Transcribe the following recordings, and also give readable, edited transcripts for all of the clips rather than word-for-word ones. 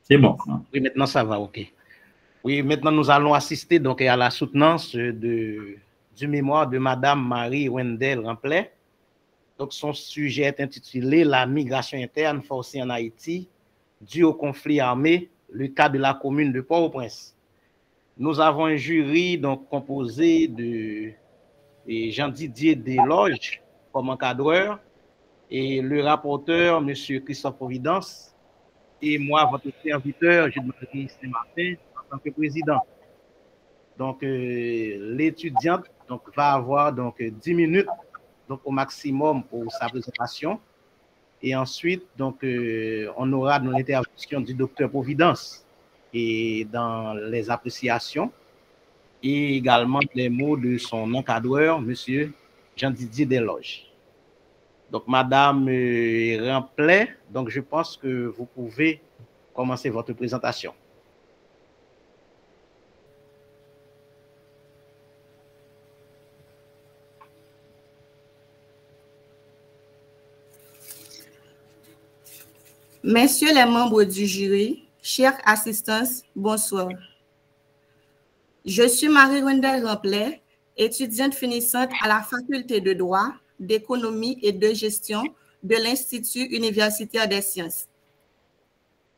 C'est bon. Oui, maintenant ça va, ok. Oui, maintenant nous allons assister donc à la soutenance du mémoire de Madame Marie Wendell Ramplet. Donc son sujet est intitulé La migration interne forcée en Haïti, due au conflit armé, le cas de la commune de Port-au-Prince. Nous avons un jury donc composé de Jean-Didier Desloges comme encadreur et le rapporteur, M. Christophe Providence, et moi, votre serviteur, Jules-Marie Saint-Martin, en tant que président. Donc, l'étudiante va avoir donc 10 minutes donc, au maximum pour sa présentation. Et ensuite, donc, on aura l'intervention du docteur Providence et dans les appréciations et également les mots de son encadreur, M. Jean-Didier Desloges. Donc, Madame Ramplet, donc je pense que vous pouvez commencer votre présentation. Messieurs les membres du jury, chers assistants, bonsoir. Je suis Marie Wendell Ramplet, étudiante finissante à la faculté de droit, d'économie et de gestion de l'Institut universitaire des sciences.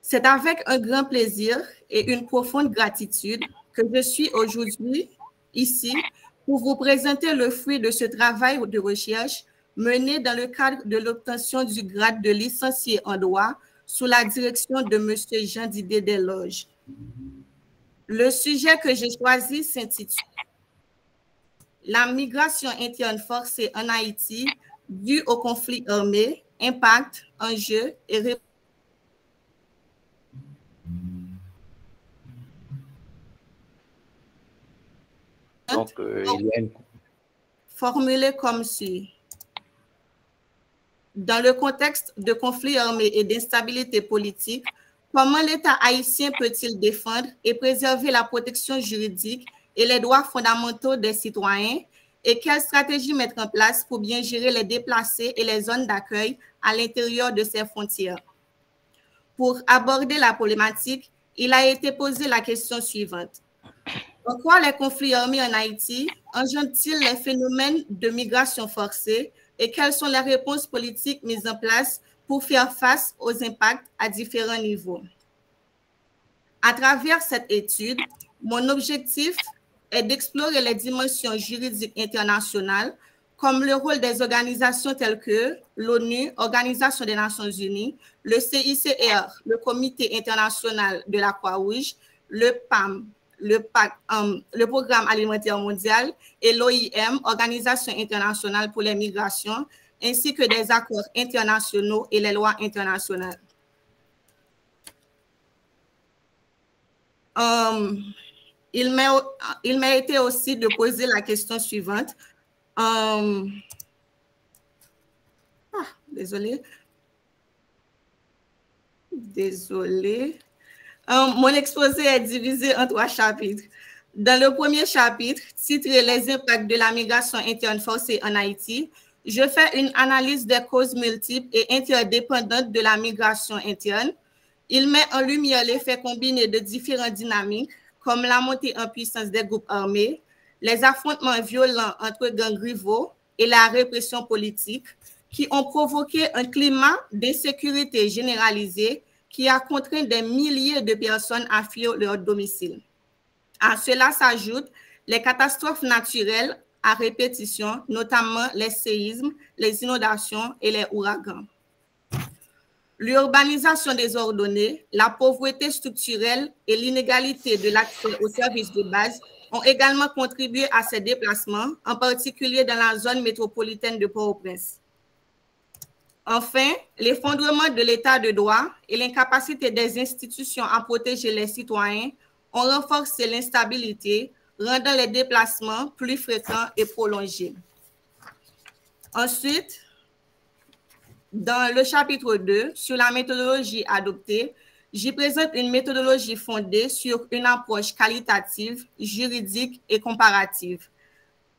C'est avec un grand plaisir et une profonde gratitude que je suis aujourd'hui ici pour vous présenter le fruit de ce travail de recherche mené dans le cadre de l'obtention du grade de licencié en droit sous la direction de M. Jean-Didier Desloges. Le sujet que j'ai choisi s'intitule « La migration interne forcée en Haïti due au conflit armé, impact, enjeux et réponses ». Donc, il y a une... Formulé comme suit. Dans le contexte de conflits armés et d'instabilité politique, comment l'État haïtien peut-il défendre et préserver la protection juridique et les droits fondamentaux des citoyens et quelles stratégies mettre en place pour bien gérer les déplacés et les zones d'accueil à l'intérieur de ces frontières? Pour aborder la problématique, il a été posé la question suivante. En quoi les conflits armés en Haïti engendrent-ils les phénomènes de migration forcée et quelles sont les réponses politiques mises en place pour faire face aux impacts à différents niveaux? À travers cette étude, mon objectif est d'explorer les dimensions juridiques internationales comme le rôle des organisations telles que l'ONU, Organisation des Nations Unies, le CICR, le Comité international de la Croix-Rouge, le PAM, le Programme alimentaire mondial et l'OIM, Organisation internationale pour les migrations, ainsi que des accords internationaux et les lois internationales. Il m'a été aussi de poser la question suivante. Désolée. Mon exposé est divisé en 3 chapitres. Dans le premier chapitre, titré « Les impacts de la migration interne forcée en Haïti », je fais une analyse des causes multiples et interdépendantes de la migration interne. Il met en lumière l'effet combiné de différentes dynamiques, comme la montée en puissance des groupes armés, les affrontements violents entre gangs rivaux et la répression politique, qui ont provoqué un climat d'insécurité généralisée qui a contraint des milliers de personnes à fuir leur domicile. À cela s'ajoutent les catastrophes naturelles à répétition, notamment les séismes, les inondations et les ouragans. L'urbanisation désordonnée, la pauvreté structurelle et l'inégalité de l'accès aux services de base ont également contribué à ces déplacements, en particulier dans la zone métropolitaine de Port-au-Prince. Enfin, l'effondrement de l'état de droit et l'incapacité des institutions à protéger les citoyens ont renforcé l'instabilité, rendant les déplacements plus fréquents et prolongés. Ensuite, dans le chapitre 2, sur la méthodologie adoptée, j'y présente une méthodologie fondée sur une approche qualitative, juridique et comparative.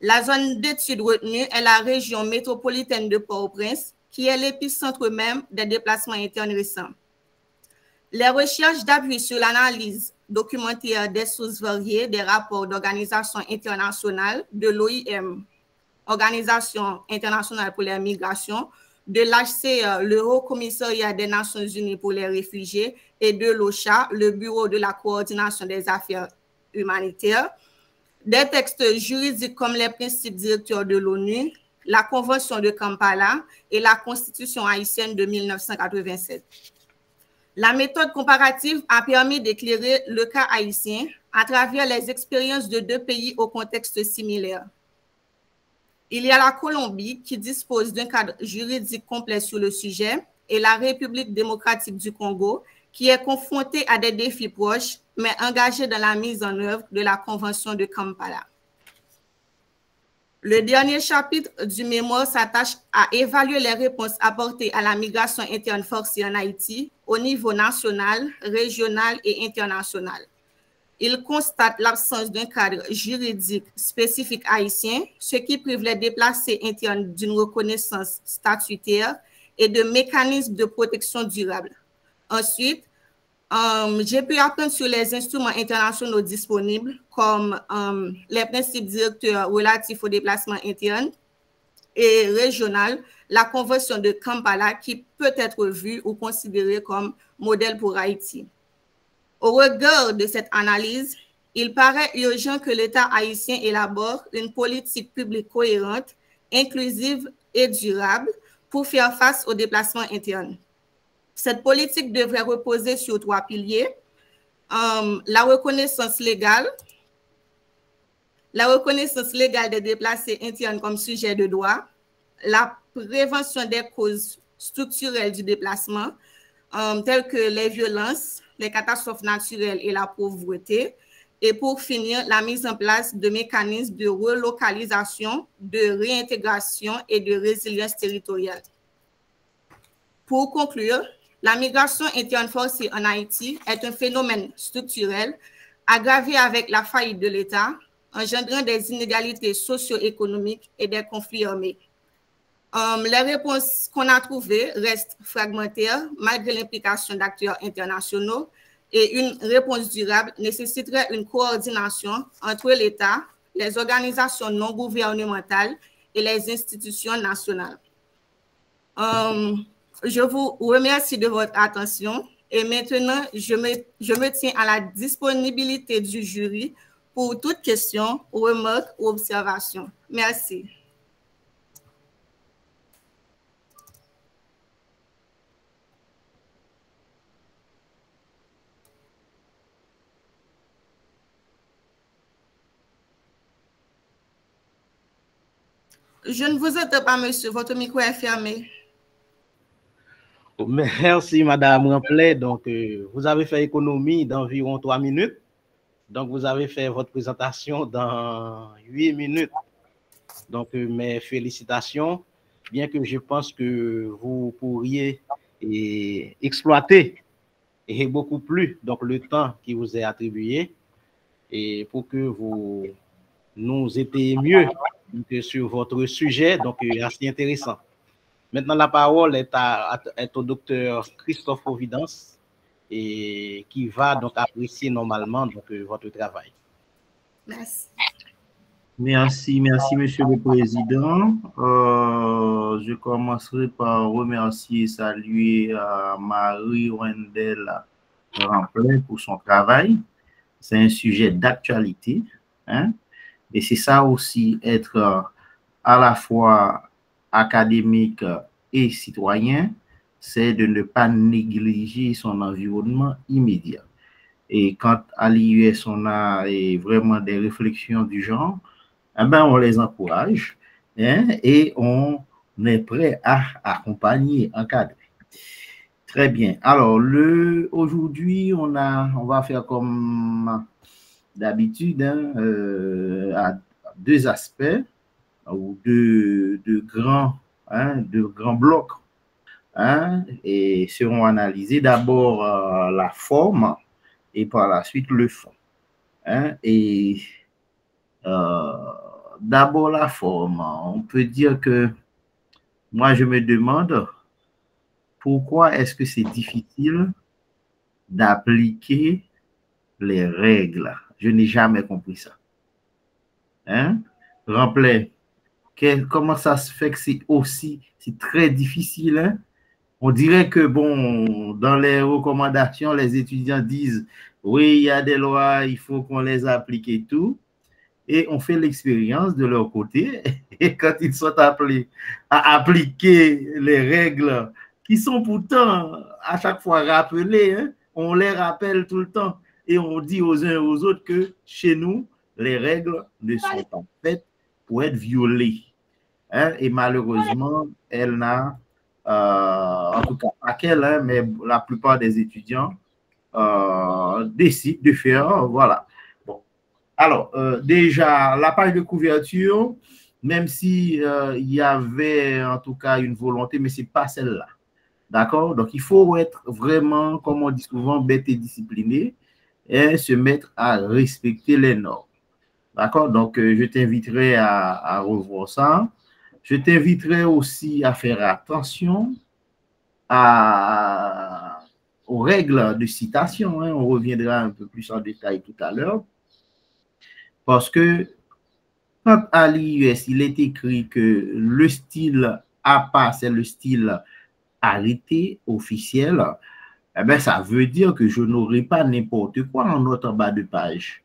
La zone d'étude retenue est la région métropolitaine de Port-au-Prince, qui est l'épicentre même des déplacements internes récents. Les recherches d'appui sur l'analyse documentaire des sources variées des rapports d'organisations internationales, de l'OIM, Organisation internationale pour les migrations, de l'HCR, le Haut Commissariat des Nations Unies pour les réfugiés, et de l'OCHA, le Bureau de la coordination des affaires humanitaires, des textes juridiques comme les principes directeurs de l'ONU, la Convention de Kampala et la Constitution haïtienne de 1987. La méthode comparative a permis d'éclairer le cas haïtien à travers les expériences de deux pays au contexte similaire. Il y a la Colombie qui dispose d'un cadre juridique complet sur le sujet et la République démocratique du Congo qui est confrontée à des défis proches mais engagée dans la mise en œuvre de la Convention de Kampala. Le dernier chapitre du mémoire s'attache à évaluer les réponses apportées à la migration interne forcée en Haïti au niveau national, régional et international. Il constate l'absence d'un cadre juridique spécifique haïtien, ce qui prive les déplacés internes d'une reconnaissance statutaire et de mécanismes de protection durable. Ensuite, j'ai pu apprendre sur les instruments internationaux disponibles, comme les principes directeurs relatifs au déplacement interne et régional, la Convention de Kampala, qui peut être vue ou considérée comme modèle pour Haïti. Au regard de cette analyse, il paraît urgent que l'État haïtien élabore une politique publique cohérente, inclusive et durable pour faire face aux déplacements internes. Cette politique devrait reposer sur 3 piliers. La reconnaissance légale des déplacés internes comme sujet de droit, la prévention des causes structurelles du déplacement, telles que les violences, les catastrophes naturelles et la pauvreté, et pour finir, la mise en place de mécanismes de relocalisation, de réintégration et de résilience territoriale. Pour conclure, la migration interne forcée en Haïti est un phénomène structurel aggravé avec la faillite de l'État, engendrant des inégalités socio-économiques et des conflits armés. Les réponses qu'on a trouvées restent fragmentaires malgré l'implication d'acteurs internationaux et une réponse durable nécessiterait une coordination entre l'État, les organisations non gouvernementales et les institutions nationales. Je vous remercie de votre attention et maintenant, je me tiens à la disponibilité du jury pour toute question, remarque ou observation. Merci. Je ne vous entends pas, monsieur. Votre micro est fermé. Merci, Madame Ramplet. Donc, vous avez fait économie d'environ 3 minutes. Donc, vous avez fait votre présentation dans 8 minutes. Donc, mes félicitations. Bien que je pense que vous pourriez exploiter et beaucoup plus donc, le temps qui vous est attribué et pour que vous nous aidiez mieux sur votre sujet. Donc, assez intéressant. Maintenant, la parole est au docteur Christophe Providence et qui va donc apprécier normalement donc, votre travail. Merci. Merci, Monsieur le Président. Je commencerai par remercier et saluer Marie Wendel Ramplet pour son travail. C'est un sujet d'actualité, hein? Et c'est ça aussi, être à la fois académique et citoyen, c'est de ne pas négliger son environnement immédiat. Et quand à l'IUS, on a vraiment des réflexions du genre, eh ben, on les encourage, hein, et on est prêt à accompagner, encadrer. Très bien. Alors, aujourd'hui, on va faire comme d'habitude, hein, à 2 aspects ou de grands blocs, hein, et seront analysés d'abord la forme et par la suite le fond, hein, et d'abord la forme. On peut dire que moi je me demande pourquoi est-ce que c'est difficile d'appliquer les règles. Je n'ai jamais compris ça. Hein? Remplet, comment ça se fait que c'est très difficile, hein? On dirait que, bon, dans les recommandations, les étudiants disent, oui, il y a des lois, il faut qu'on les applique et tout. Et on fait l'expérience de leur côté. Et quand ils sont appelés à appliquer les règles qui sont pourtant à chaque fois rappelées, hein, on les rappelle tout le temps. Et on dit aux uns et aux autres que chez nous, les règles ne sont pas faites pour être violées. Hein, et malheureusement, elle n'a, en tout cas pas qu'elle, hein, mais la plupart des étudiants décident de faire, voilà. Bon. Alors, déjà, la page de couverture, même si il y avait en tout cas une volonté, mais ce n'est pas celle-là. D'accord? Donc, il faut être vraiment, comme on dit souvent, bête et discipliné et se mettre à respecter les normes. D'accord? Donc, je t'inviterai à revoir ça. Je t'inviterai aussi à faire attention aux règles de citation. Hein. On reviendra un peu plus en détail tout à l'heure. Parce que quand à l'IUS, il est écrit que le style APA, c'est le style arrêté officiel, eh bien, ça veut dire que je n'aurai pas n'importe quoi en note en bas de page.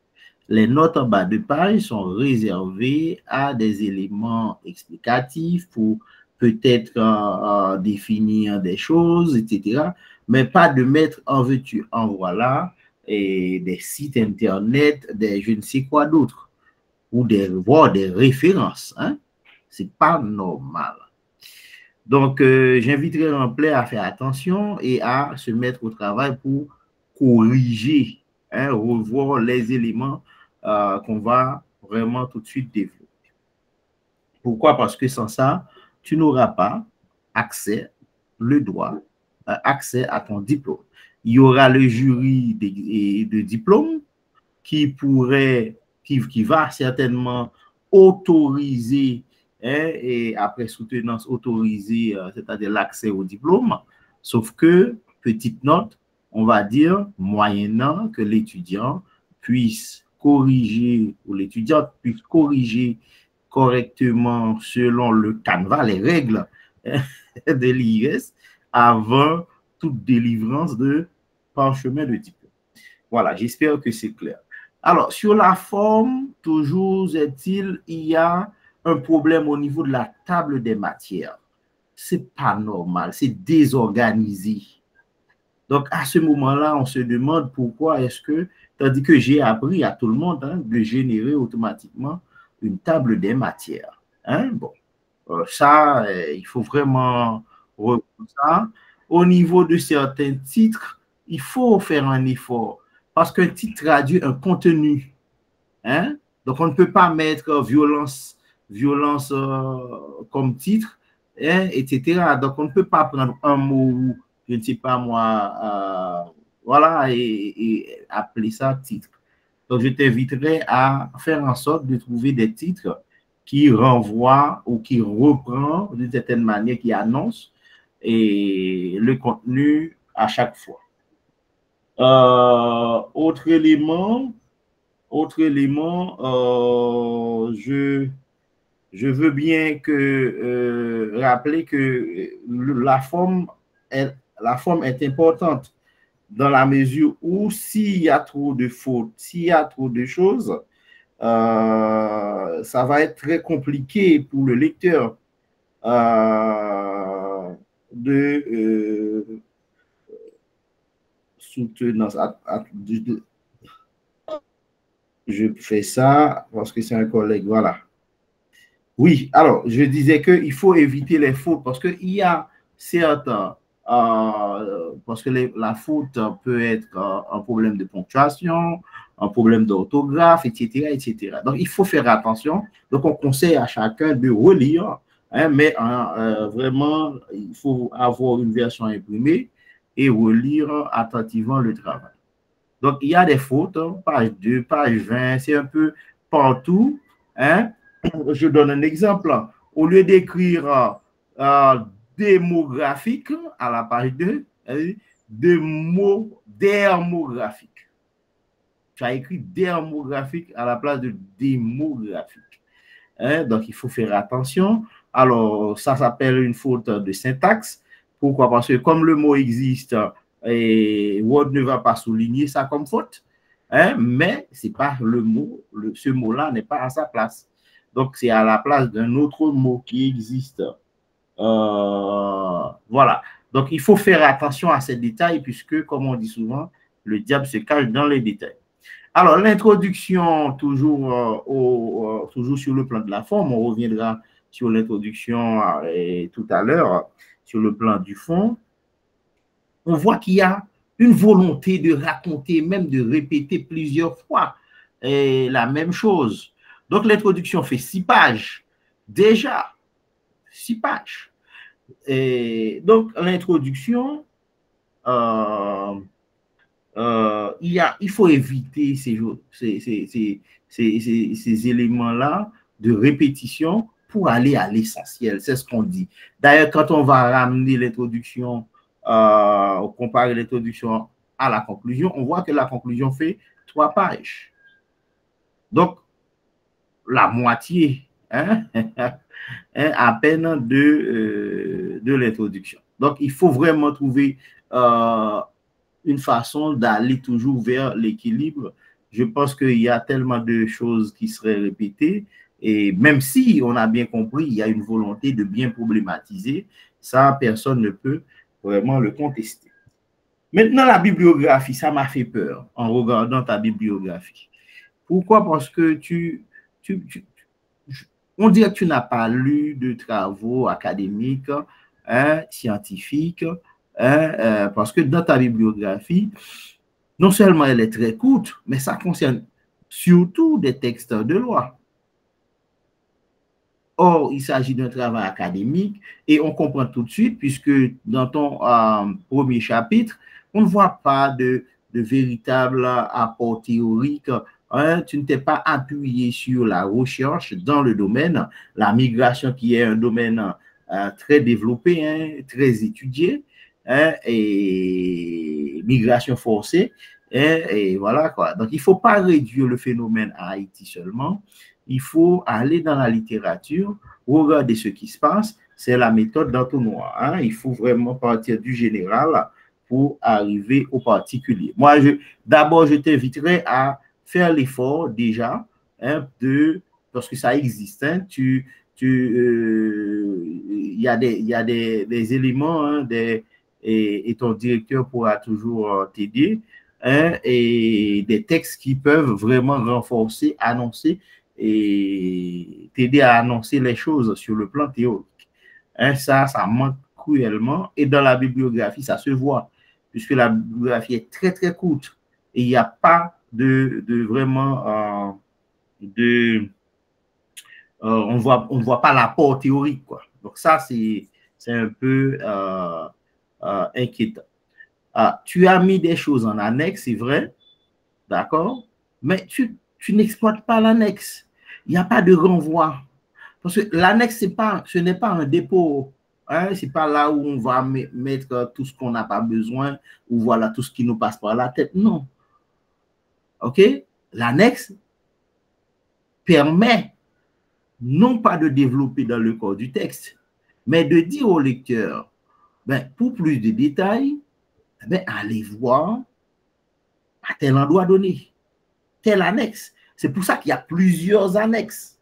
Les notes en bas de page sont réservées à des éléments explicatifs pour peut-être définir des choses, etc. Mais pas de mettre en veux-tu, en voilà, et des sites internet, des je ne sais quoi d'autre, ou voire des références. Hein? Ce n'est pas normal. Donc, j'inviterai Remplet à faire attention et à se mettre au travail pour corriger, hein, revoir les éléments qu'on va vraiment tout de suite développer. Pourquoi? Parce que sans ça, tu n'auras pas accès, le droit, accès à ton diplôme. Il y aura le jury de diplôme qui va certainement autoriser, hein, et après soutenance autoriser, c'est-à-dire l'accès au diplôme, sauf que, petite note, on va dire, moyennant que l'étudiant puisse corriger, ou l'étudiante puisse corriger correctement selon le canevas, les règles de l'IUS, avant toute délivrance de parchemin de diplôme. Voilà, j'espère que c'est clair. Alors, sur la forme, toujours est-il, il y a un problème au niveau de la table des matières. Ce n'est pas normal, c'est désorganisé. Donc, à ce moment-là, on se demande pourquoi est-ce que, tandis que j'ai appris à tout le monde, hein, de générer automatiquement une table des matières. Hein? Bon, ça, il faut vraiment reprendre ça. Au niveau de certains titres, il faut faire un effort parce qu'un titre traduit un contenu. Hein? Donc, on ne peut pas mettre violence comme titre, hein, etc. Donc, on ne peut pas prendre un mot, je ne sais pas moi, voilà, et appeler ça titre. Donc, je t'inviterai à faire en sorte de trouver des titres qui renvoient ou qui reprennent d'une certaine manière, qui annoncent et le contenu à chaque fois. Autre élément, je veux bien rappeler que la forme est importante dans la mesure où s'il y a trop de fautes, s'il y a trop de choses, ça va être très compliqué pour le lecteur de soutenance. Je fais ça parce que c'est un collègue, voilà. Oui, alors, je disais qu'il faut éviter les fautes parce qu'il y a certains, parce que la faute peut être un problème de ponctuation, un problème d'orthographe, etc., etc. Donc, il faut faire attention. Donc, on conseille à chacun de relire, hein, mais vraiment, il faut avoir une version imprimée et relire attentivement le travail. Donc, il y a des fautes, hein, page 2, page 20, c'est un peu partout. Hein? Je donne un exemple. Au lieu d'écrire démographique à la page 2, de mots dermographiques. Tu as écrit dermographique à la place de démographique. Hein? Donc, il faut faire attention. Alors, ça s'appelle une faute de syntaxe. Pourquoi? Parce que comme le mot existe, et Word ne va pas souligner ça comme faute, hein? Mais c'est pas le mot, ce mot-là n'est pas à sa place. Donc, c'est à la place d'un autre mot qui existe. Voilà. Donc, il faut faire attention à ces détails puisque, comme on dit souvent, le diable se cache dans les détails. Alors, l'introduction, toujours sur le plan de la forme, on reviendra sur l'introduction tout à l'heure, sur le plan du fond. On voit qu'il y a une volonté de raconter, même de répéter plusieurs fois la même chose. Donc, l'introduction fait 6 pages. Déjà, 6 pages. Et donc, l'introduction, il faut éviter ces éléments-là de répétition pour aller à l'essentiel. C'est ce qu'on dit. D'ailleurs, quand on va ramener l'introduction, comparer l'introduction à la conclusion, on voit que la conclusion fait 3 pages. Donc, la moitié, hein, à peine de l'introduction. Donc, il faut vraiment trouver une façon d'aller toujours vers l'équilibre. Je pense qu'il y a tellement de choses qui seraient répétées, et même si on a bien compris, il y a une volonté de bien problématiser, ça, personne ne peut vraiment le contester. Maintenant, la bibliographie, ça m'a fait peur en regardant ta bibliographie. Pourquoi? Parce que on dirait que tu n'as pas lu de travaux académiques, hein, scientifiques, hein, parce que dans ta bibliographie, non seulement elle est très courte, mais ça concerne surtout des textes de loi. Or, il s'agit d'un travail académique et on comprend tout de suite, puisque dans ton premier chapitre, on ne voit pas de véritable apport théorique. Hein, tu ne t'es pas appuyé sur la recherche dans le domaine, la migration qui est un domaine très développé, hein, très étudié, hein, et migration forcée, hein, et voilà quoi. Donc, il ne faut pas réduire le phénomène à Haïti seulement. Il faut aller dans la littérature, regarder ce qui se passe. C'est la méthode d'entonnoir. Hein. Il faut vraiment partir du général pour arriver au particulier. Moi, d'abord, je t'inviterai à faire l'effort déjà, hein, parce que ça existe. Hein, il y a des éléments, hein, et ton directeur pourra toujours t'aider, hein, et des textes qui peuvent vraiment renforcer, annoncer, et t'aider à annoncer les choses sur le plan théorique. Hein, ça manque cruellement. Et dans la bibliographie, ça se voit, puisque la bibliographie est très, très courte. Et il n'y a pas vraiment on ne voit pas l'apport théorique, quoi. Donc ça, c'est un peu inquiétant. Tu as mis des choses en annexe, c'est vrai, d'accord, mais tu n'exploites pas l'annexe. Il n'y a pas de renvoi. Parce que l'annexe, ce n'est pas un dépôt. Hein, ce n'est pas là où on va mettre tout ce qu'on n'a pas besoin, ou voilà tout ce qui nous passe par la tête. Non. OK? L'annexe permet non pas de développer dans le corps du texte, mais de dire au lecteur, ben, pour plus de détails, ben, allez voir à tel endroit donné, telle annexe. C'est pour ça qu'il y a plusieurs annexes.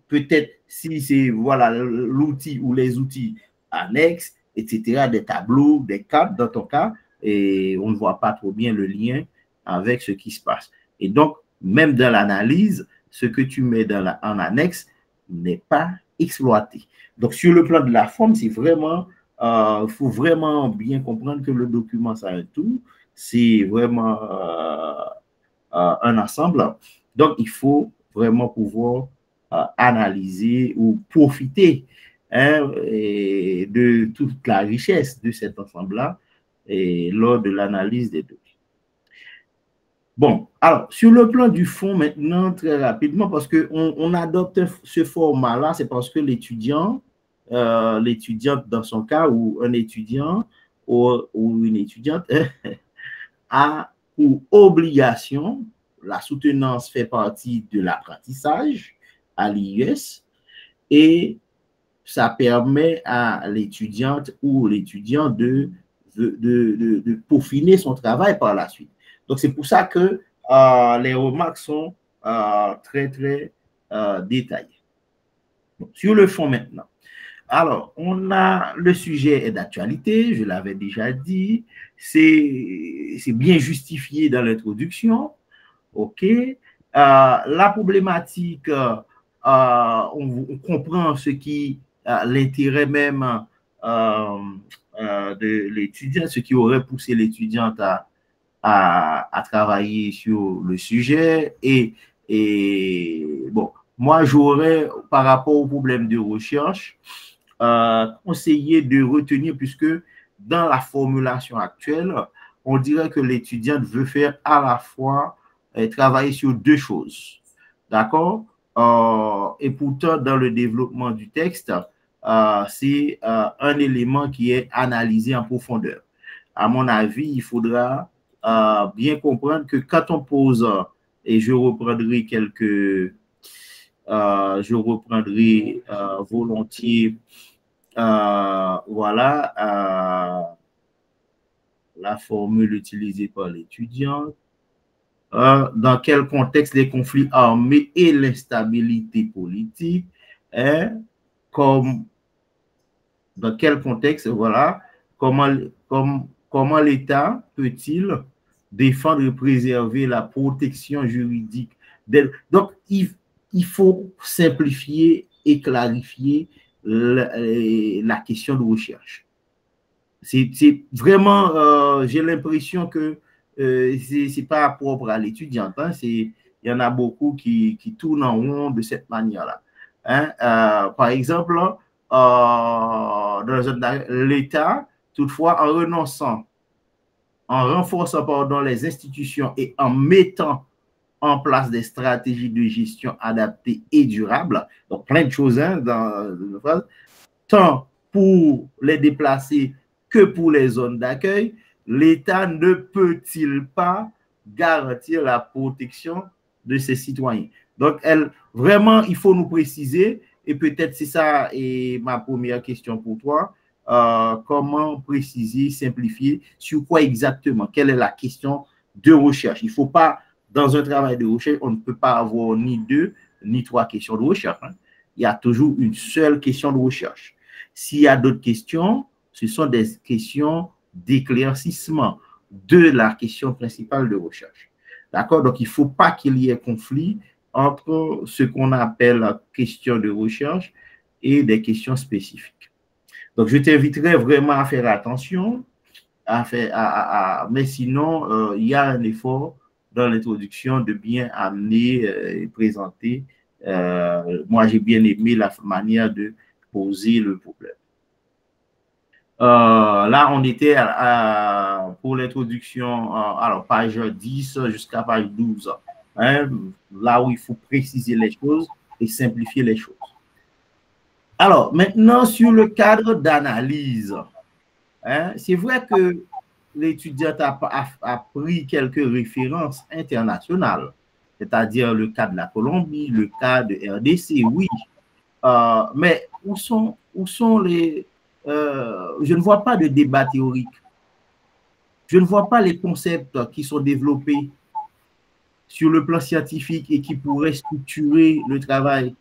Peut-être si c'est voilà, l'outil ou les outils annexes, etc., des tableaux, des cartes dans ton cas, et on ne voit pas trop bien le lien avec ce qui se passe. Et donc, même dans l'analyse, ce que tu mets en annexe n'est pas exploité. Donc, sur le plan de la forme, c'est vraiment, il faut vraiment bien comprendre que le document, c'est un tout, c'est vraiment un ensemble. Donc, il faut vraiment pouvoir analyser ou profiter, hein, de toute la richesse de cet ensemble-là lors de l'analyse des données. Bon, alors, sur le plan du fond, maintenant, très rapidement, parce qu'on adopte ce format-là, c'est parce que l'étudiante, dans son cas, ou un étudiant, ou une étudiante a pour obligation, la soutenance fait partie de l'apprentissage à l'IUS et ça permet à l'étudiante ou l'étudiant de peaufiner son travail par la suite. Donc, c'est pour ça que les remarques sont très, très détaillées. Donc, sur le fond maintenant. Alors, on a le sujet est d'actualité, je l'avais déjà dit, c'est bien justifié dans l'introduction, ok. La problématique, on comprend ce qui l'intérêt même de l'étudiant, ce qui aurait poussé l'étudiante à travailler sur le sujet et bon, moi j'aurais par rapport au problème de recherche conseillé de retenir, puisque dans la formulation actuelle, on dirait que l'étudiante veut faire à la fois travailler sur deux choses, d'accord? Et pourtant, dans le développement du texte, c'est un élément qui est analysé en profondeur. À mon avis, il faudra bien comprendre que quand on pose, et je reprendrai volontiers voilà la formule utilisée par l'étudiant. Dans quel contexte les conflits armés et l'instabilité politique, comme dans quel contexte, voilà, comment l'État peut-il défendre et préserver la protection juridique d'elle. Donc, il faut simplifier et clarifier la question de recherche. C'est vraiment, j'ai l'impression que c'est pas propre à l'étudiante. Hein, il y en a beaucoup qui tournent en rond de cette manière-là. Hein, par exemple, l'État, toutefois, en renforçant pardon, les institutions et en mettant en place des stratégies de gestion adaptées et durables, donc plein de choses hein, tant pour les déplacés que pour les zones d'accueil, l'État ne peut-il pas garantir la protection de ses citoyens? Donc, vraiment, il faut nous préciser, et peut-être c'est ça et ma première question pour toi, comment préciser, simplifier, sur quoi exactement? Quelle est la question de recherche? Il ne faut pas, dans un travail de recherche, on ne peut pas avoir ni deux, ni trois questions de recherche. Hein. Il y a toujours une seule question de recherche. S'il y a d'autres questions, ce sont des questions d'éclaircissement de la question principale de recherche. D'accord? Donc, il ne faut pas qu'il y ait conflit entre ce qu'on appelle question de recherche et des questions spécifiques. Donc, je t'inviterai vraiment à faire attention, mais sinon, il y a un effort dans l'introduction de bien amener et présenter. Moi, j'ai bien aimé la manière de poser le problème. Là, on était pour l'introduction, alors page 10 jusqu'à page 12, hein, là où il faut préciser les choses et simplifier les choses. Alors, maintenant, sur le cadre d'analyse, hein, c'est vrai que l'étudiant a pris quelques références internationales, c'est-à-dire le cas de la Colombie, le cas de RDC, oui, mais où sont les... je ne vois pas de débat théorique. Je ne vois pas les concepts qui sont développés sur le plan scientifique et qui pourraient structurer le travail.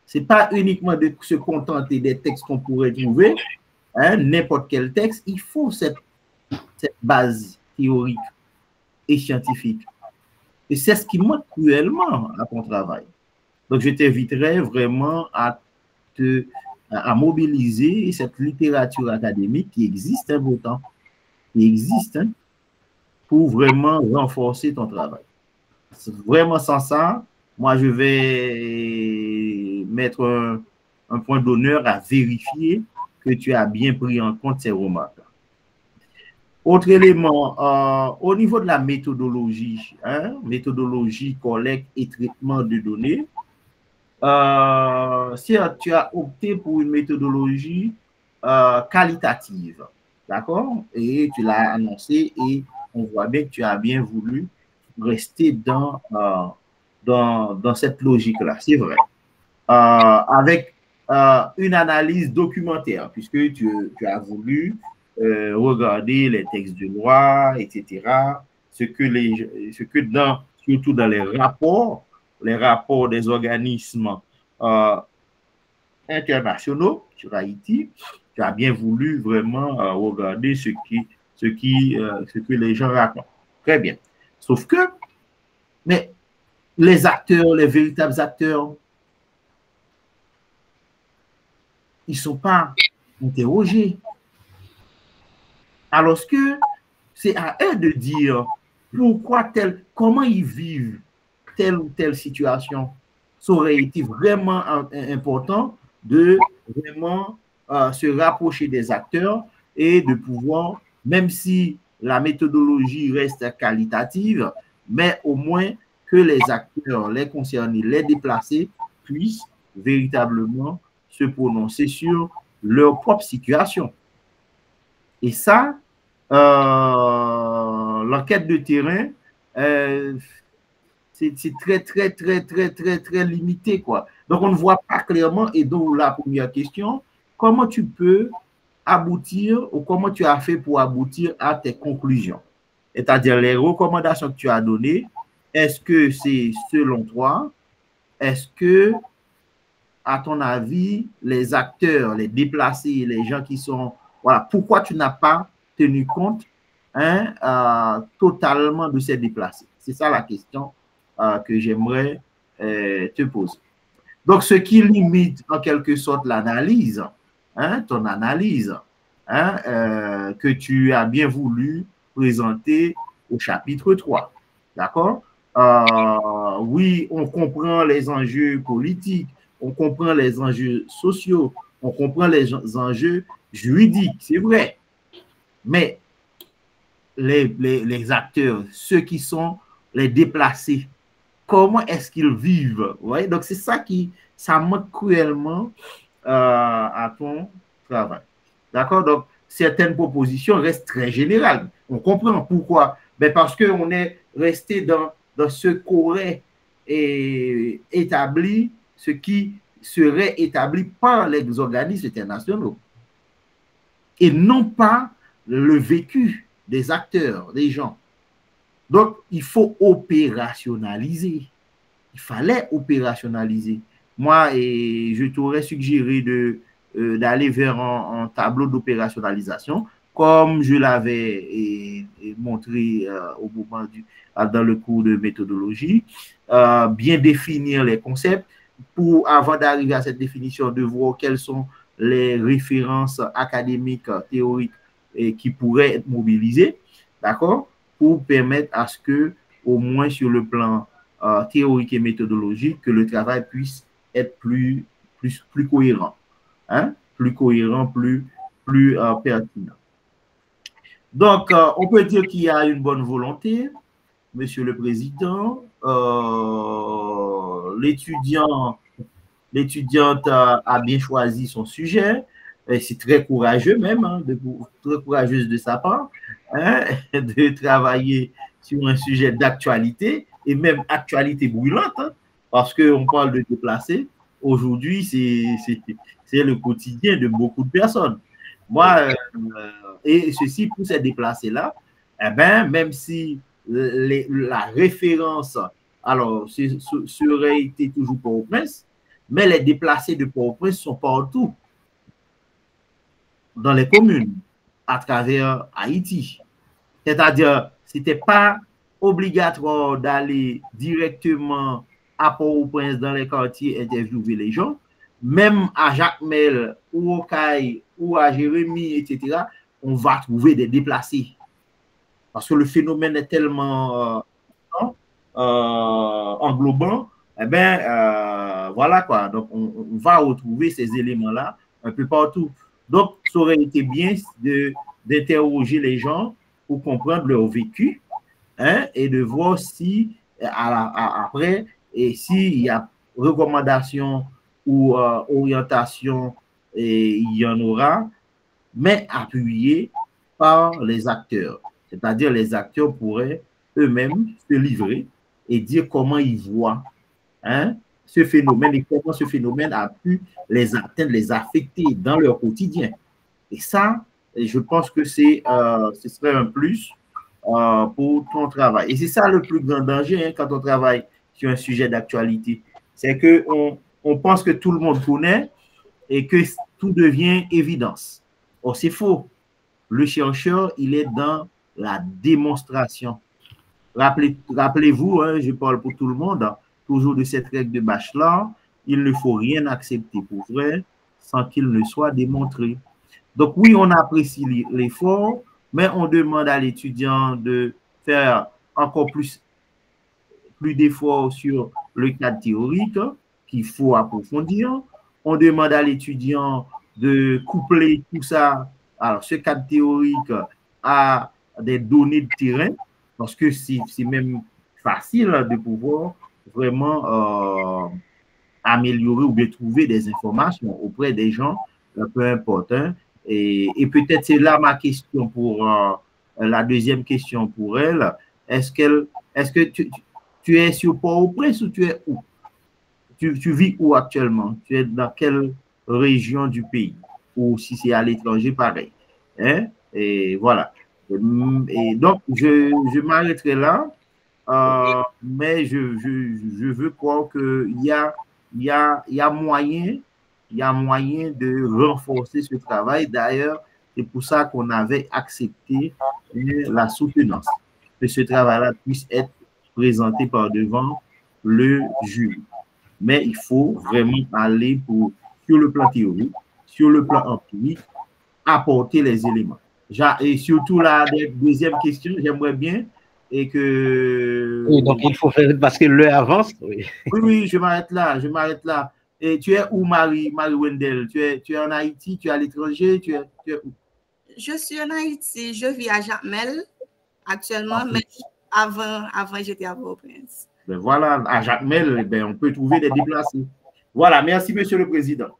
Ce n'est pas uniquement de se contenter des textes qu'on pourrait trouver, hein, n'importe quel texte, il faut cette base théorique et scientifique. Et c'est ce qui manque cruellement à ton travail. Donc, je t'inviterai vraiment à mobiliser cette littérature académique qui existe un beau temps, qui existe hein, pour vraiment renforcer ton travail. Vraiment sans ça, moi je vais mettre un point d'honneur à vérifier que tu as bien pris en compte ces remarques. Autre élément, au niveau de la méthodologie, hein, méthodologie, collecte et traitement de données, si tu as opté pour une méthodologie qualitative, d'accord? Et tu l'as annoncé et on voit bien que tu as bien voulu rester dans cette logique-là, c'est vrai. Avec une analyse documentaire, puisque tu as voulu regarder les textes de loi, etc., surtout dans les rapports des organismes internationaux sur Haïti, tu as bien voulu vraiment regarder ce que les gens racontent. Très bien. Sauf que, mais les acteurs, les véritables acteurs, ils ne sont pas interrogés. Alors que c'est à eux de dire comment ils vivent telle ou telle situation. Ça aurait été vraiment important de vraiment se rapprocher des acteurs et de pouvoir, même si la méthodologie reste qualitative, mais au moins que les acteurs, les concernés, les déplacés puissent véritablement se prononcer sur leur propre situation. Et ça, l'enquête de terrain, c'est très limité, quoi. Donc, on ne voit pas clairement, et donc la première question, comment tu peux aboutir ou comment tu as fait pour aboutir à tes conclusions? C'est-à-dire les recommandations que tu as données, est-ce que c'est selon toi, est-ce que, à ton avis, les acteurs, les déplacés, les gens qui sont, voilà, pourquoi tu n'as pas tenu compte totalement de ces déplacés? C'est ça la question que j'aimerais te poser. Donc, ce qui limite en quelque sorte l'analyse, ton analyse, que tu as bien voulu présenter au chapitre 3. D'accord? Oui, on comprend les enjeux politiques, on comprend les enjeux sociaux, on comprend les enjeux juridiques, c'est vrai. Mais les acteurs, ceux qui sont les déplacés, comment est-ce qu'ils vivent? Ouais? Donc, c'est ça manque cruellement à ton travail. D'accord? Donc, certaines propositions restent très générales. On comprend pourquoi. Mais parce qu'on est resté dans ce qu'aurait établi, ce qui serait établi par les organismes internationaux. Et non pas le vécu des acteurs, des gens. Donc, il faut opérationnaliser. Il fallait opérationnaliser. Moi, je t'aurais suggéré d'aller vers un tableau d'opérationnalisation, comme je l'avais montré au moment dans le cours de méthodologie, bien définir les concepts pour, avant d'arriver à cette définition, de voir quelles sont les références académiques, théoriques qui pourraient être mobilisées, d'accord, pour permettre à ce que, au moins sur le plan théorique et méthodologique, que le travail puisse être plus cohérent, plus cohérent, plus pertinent. Donc, on peut dire qu'il y a une bonne volonté, Monsieur le Président. L'étudiante a bien choisi son sujet. C'est très courageux même, très courageuse de sa part, de travailler sur un sujet d'actualité, et même actualité brûlante, parce qu'on parle de déplacés. Aujourd'hui, c'est le quotidien de beaucoup de personnes. Moi, et ceci pour ces déplacés-là, eh ben, même si la référence, alors, serait été toujours Port-au-Prince, mais les déplacés de Port-au-Prince sont partout dans les communes à travers Haïti. C'est-à-dire, ce n'était pas obligatoire d'aller directement à Port-au-Prince dans les quartiers interviewer les gens. Même à Jacmel ou au Caille ou à Jérémy, etc., on va trouver des déplacés. Parce que le phénomène est tellement englobant, eh bien, voilà quoi. Donc, on va retrouver ces éléments-là un peu partout. Donc, ça aurait été bien d'interroger les gens pour comprendre leur vécu, et de voir si, après, et s'il y a recommandations ou orientation, et il y en aura, mais appuyées par les acteurs. C'est-à-dire les acteurs pourraient eux-mêmes se livrer et dire comment ils voient ce phénomène et comment ce phénomène a pu les atteindre, les affecter dans leur quotidien. Et ça, je pense que ce serait un plus pour ton travail. Et c'est ça le plus grand danger quand on travaille sur un sujet d'actualité. C'est qu'on pense que tout le monde connaît et que tout devient évidence. Or, c'est faux. Le chercheur, il est dans la démonstration. Rappelez-vous, je parle pour tout le monde, toujours de cette règle de Bachelard, il ne faut rien accepter pour vrai sans qu'il ne soit démontré. Donc oui, on apprécie l'effort, mais on demande à l'étudiant de faire encore plus d'efforts sur le cadre théorique qu'il faut approfondir. On demande à l'étudiant de coupler tout ça, alors ce cadre théorique, à des données de terrain, parce que c'est même facile de pouvoir vraiment améliorer ou bien trouver des informations auprès des gens, peu importe. Et peut-être c'est là ma question pour la deuxième question pour elle. Est-ce que tu es sur Port-au-Prince ou tu es où? Tu vis où actuellement? Tu es dans quelle région du pays? Ou si c'est à l'étranger, pareil. Et voilà. Et donc, je m'arrêterai là, mais je veux croire qu'il y a moyen de renforcer ce travail. D'ailleurs, c'est pour ça qu'on avait accepté la soutenance, que ce travail-là puisse être présenté par devant le jury. Mais il faut vraiment aller sur le plan théorique, sur le plan empirique, apporter les éléments. Et surtout la deuxième question, j'aimerais bien et que... Oui, donc il faut faire, parce que l'heure avance. Oui, oui, je m'arrête là. Et tu es où, Marie Wendell? Tu es en Haïti, tu es à l'étranger, tu es où? Je suis en Haïti, je vis à Jacmel actuellement, mais avant j'étais à Port-au-Prince. Ben voilà, à Jacmel, on peut trouver des déplacés. Voilà, merci, Monsieur le Président.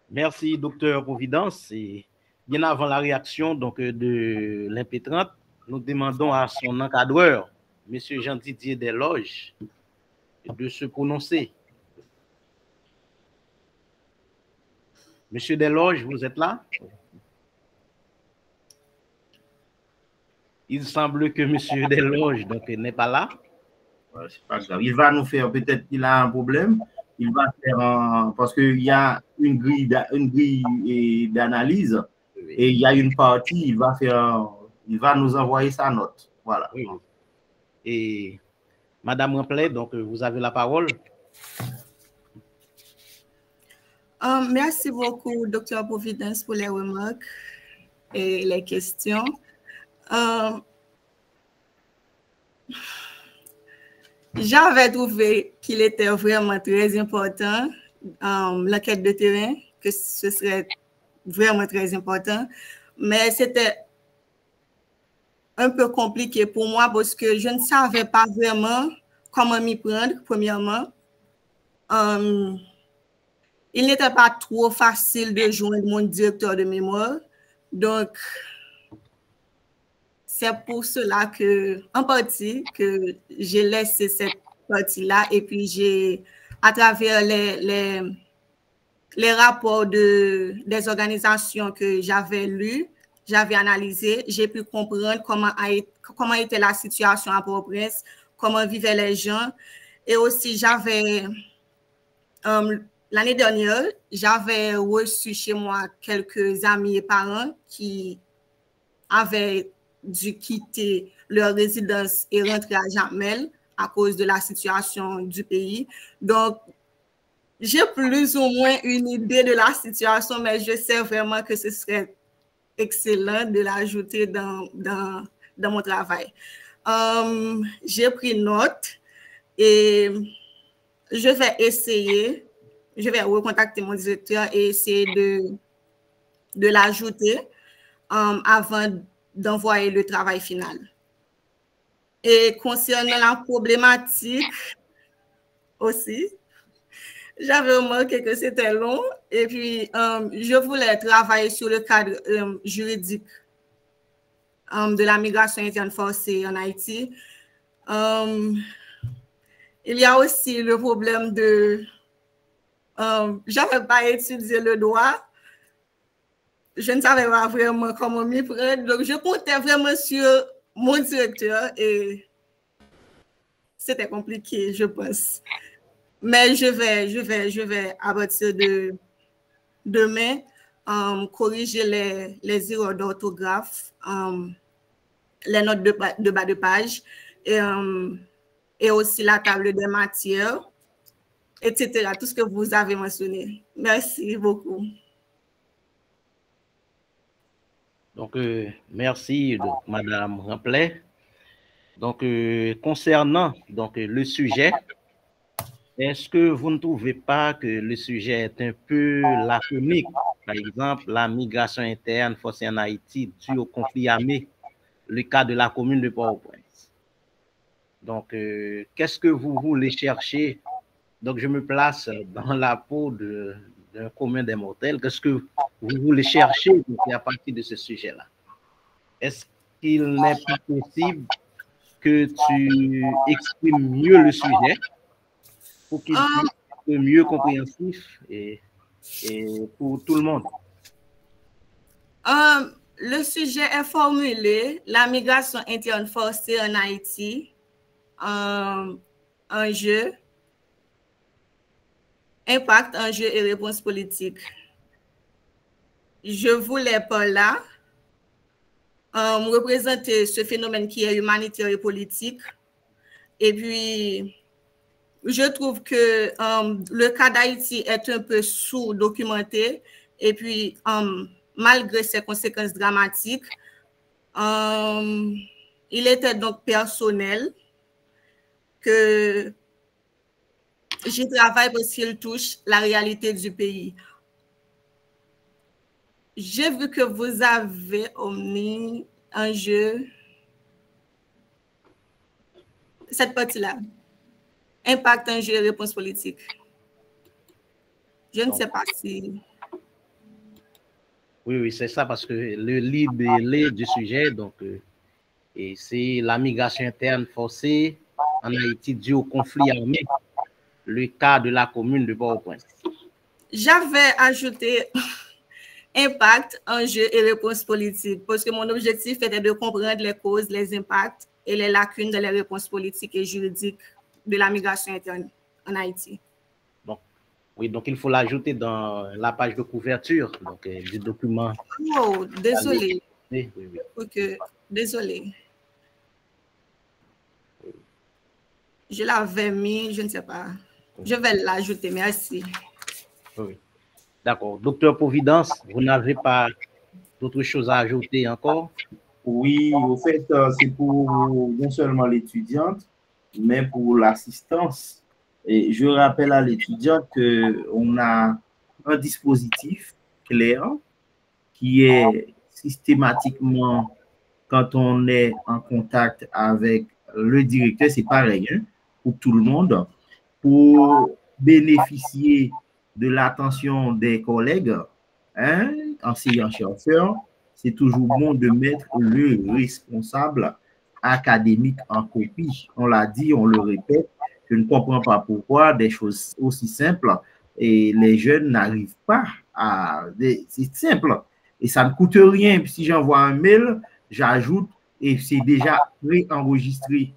Merci, docteur Providence. Et bien avant la réaction donc, de l'impétrante, nous demandons à son encadreur, Monsieur Jean-Didier Desloges, de se prononcer. Monsieur Desloges, vous êtes là? Il semble que Monsieur Desloges n'est pas là. C'est pas grave. Il va nous faire, peut-être qu'il a un problème. Il va faire parce qu'il y a une grille d'analyse et il y a une partie, il va nous envoyer sa note. Voilà. Oui. Et Madame Ramplet, donc vous avez la parole. Merci beaucoup, Dr. Providence, pour les remarques et les questions. J'avais trouvé qu'il était vraiment très important, l'enquête de terrain, que ce serait vraiment très important, mais c'était un peu compliqué pour moi parce que je ne savais pas vraiment comment m'y prendre, premièrement. Il n'était pas trop facile de joindre mon directeur de mémoire, donc c'est pour cela que, en partie, que j'ai laissé cette partie-là et puis à travers les rapports des organisations que j'avais lus, j'avais analysé, j'ai pu comprendre comment était la situation à Port-au-Prince, comment vivaient les gens. Et aussi, l'année dernière, j'avais reçu chez moi quelques amis et parents qui avaient dû quitter leur résidence et rentrer à Jacmel à cause de la situation du pays. Donc, j'ai plus ou moins une idée de la situation, mais je sais vraiment que ce serait excellent de l'ajouter dans mon travail. J'ai pris note et je vais recontacter mon directeur et essayer de l'ajouter avant d'envoyer le travail final. Et concernant la problématique aussi, j'avais remarqué que c'était long et puis je voulais travailler sur le cadre juridique de la migration interne forcée en Haïti. Il y a aussi le problème de... je n'avais pas étudié le droit. Je ne savais pas vraiment comment m'y prendre. Donc, je comptais vraiment sur mon directeur et c'était compliqué, je pense. Mais je vais à partir de demain, corriger les erreurs d'orthographe, les notes de bas de page et aussi la table des matières, etc. Tout ce que vous avez mentionné. Merci beaucoup. Donc, merci, donc, Madame Ramplet. Donc, concernant donc, le sujet, est-ce que vous ne trouvez pas que le sujet est un peu laconique? Par exemple, la migration interne forcée en Haïti due au conflit armé, le cas de la commune de Port-au-Prince. Donc, qu'est-ce que vous voulez chercher? Donc, je me place dans la peau d'un commun des mortels. Qu'est-ce que vous voulez chercher donc, à partir de ce sujet-là? Est-ce qu'il n'est pas possible que tu exprimes mieux le sujet pour qu'il puisse être mieux compréhensif et pour tout le monde? Le sujet est formulé, la migration interne forcée en Haïti, enjeu, impact, enjeu et réponse politique. Je voulais par là représenter ce phénomène qui est humanitaire et politique. Et puis, je trouve que le cas d'Haïti est un peu sous-documenté. Et puis, malgré ses conséquences dramatiques, il était donc personnel que j'y travaille parce qu'il touche la réalité du pays. J'ai vu que vous avez omis un jeu, cette partie-là, impact, enjeu et réponse politique. Je ne sais pas si... Oui, c'est ça, parce que le libellé du sujet, donc, et c'est la migration interne forcée en Haïti due au conflit armé, le cas de la commune de Port-au-Prince. J'avais ajouté impact, enjeu et réponse politique, parce que mon objectif était de comprendre les causes, les impacts et les lacunes de les réponses politiques et juridiques de la migration interne en Haïti. Donc, oui, donc il faut l'ajouter dans la page de couverture donc, du document. Oh, désolé. Oui. Okay. Désolé. Je l'avais mis, je ne sais pas. Je vais l'ajouter, merci. Oui. D'accord. Docteur Providence, vous n'avez pas d'autres choses à ajouter encore? Oui, au fait, c'est pour non seulement l'étudiante, mais pour l'assistance. Et je rappelle à l'étudiante qu'on a un dispositif clair qui est systématiquement, quand on est en contact avec le directeur, c'est pareil, hein, pour tout le monde, pour bénéficier de l'attention des collègues, hein, enseignants-chercheurs, c'est toujours bon de mettre le responsable académique en copie. On l'a dit, on le répète, je ne comprends pas pourquoi des choses aussi simples et les jeunes n'arrivent pas à... C'est simple et ça ne coûte rien. Si j'envoie un mail, j'ajoute et c'est déjà préenregistré.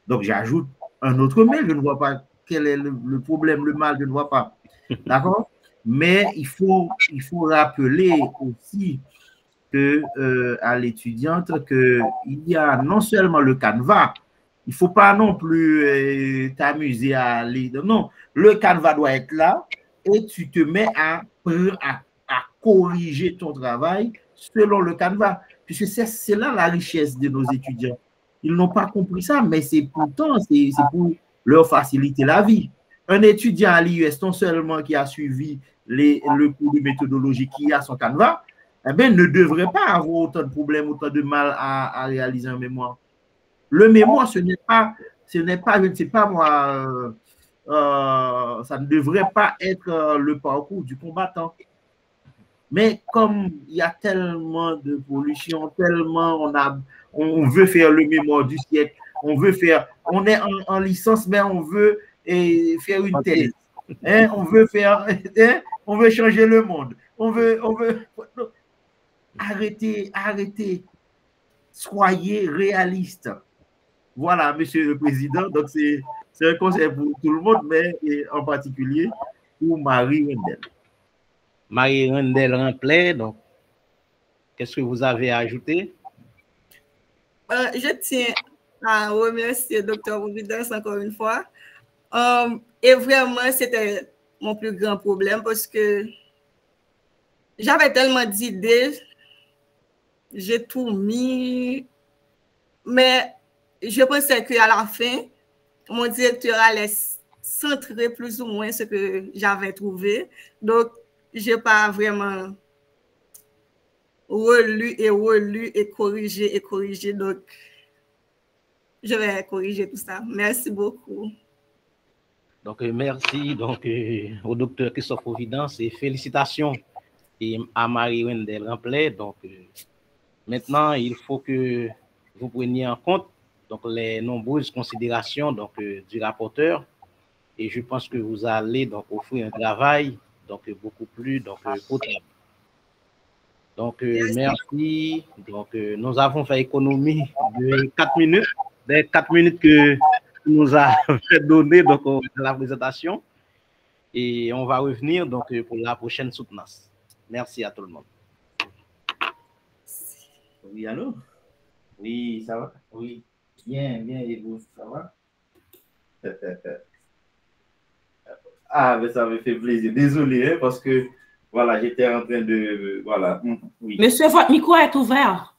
Donc, j'ajoute un autre mail, je ne vois pas quel est le problème, le mal, je ne vois pas. D'accord? Mais il faut rappeler aussi à l'étudiante qu'il y a non seulement le canevas, il ne faut pas non plus t'amuser à aller. Non, le canevas doit être là et tu te mets à corriger ton travail selon le canevas. Puisque c'est là la richesse de nos étudiants. Ils n'ont pas compris ça, mais c'est pourtant, c'est pour leur faciliter la vie. Un étudiant à l'IUS, non seulement qui a suivi le cours de méthodologie, qui a son canevas, eh bien, ne devrait pas avoir autant de problèmes, autant de mal à réaliser un mémoire. Le mémoire, ce n'est pas, je ne sais pas moi, ça ne devrait pas être le parcours du combattant. Mais comme il y a tellement de pollution, tellement on veut faire le mémoire du siècle, on est en licence, mais on veut faire une thèse. Hein, on veut changer le monde. On veut arrêtez. Soyez réaliste. Voilà, Monsieur le Président. Donc, c'est un conseil pour tout le monde, mais en particulier pour Marie Wendel. Marie Wendel Remplet, donc, qu'est-ce que vous avez à ajouter? Je tiens à remercier le Dr. Providence encore une fois. Et vraiment, c'était mon plus grand problème parce que j'avais tellement d'idées, j'ai tout mis, mais je pensais qu'à la fin, mon directeur allait centrer plus ou moins ce que j'avais trouvé. Donc, je n'ai pas vraiment relu et corrigé. Donc, je vais corriger tout ça. Merci beaucoup. Donc, merci au docteur Christophe Providence et félicitations à Marie Wendel Remplet. Donc, maintenant, il faut que vous preniez en compte donc, les nombreuses considérations du rapporteur et je pense que vous allez donc, offrir un travail beaucoup plus potable. Donc, merci. Donc, nous avons fait économie de 4 minutes, des 4 minutes que nous a donné à la présentation et on va revenir donc pour la prochaine soutenance. Merci à tout le monde. Oui, allô? Oui, ça va? Oui, bien, et vous, ça va? Ah, mais ça me fait plaisir. Désolé, hein, parce que, voilà, j'étais en train de... Voilà, oui. Monsieur, votre micro est ouvert.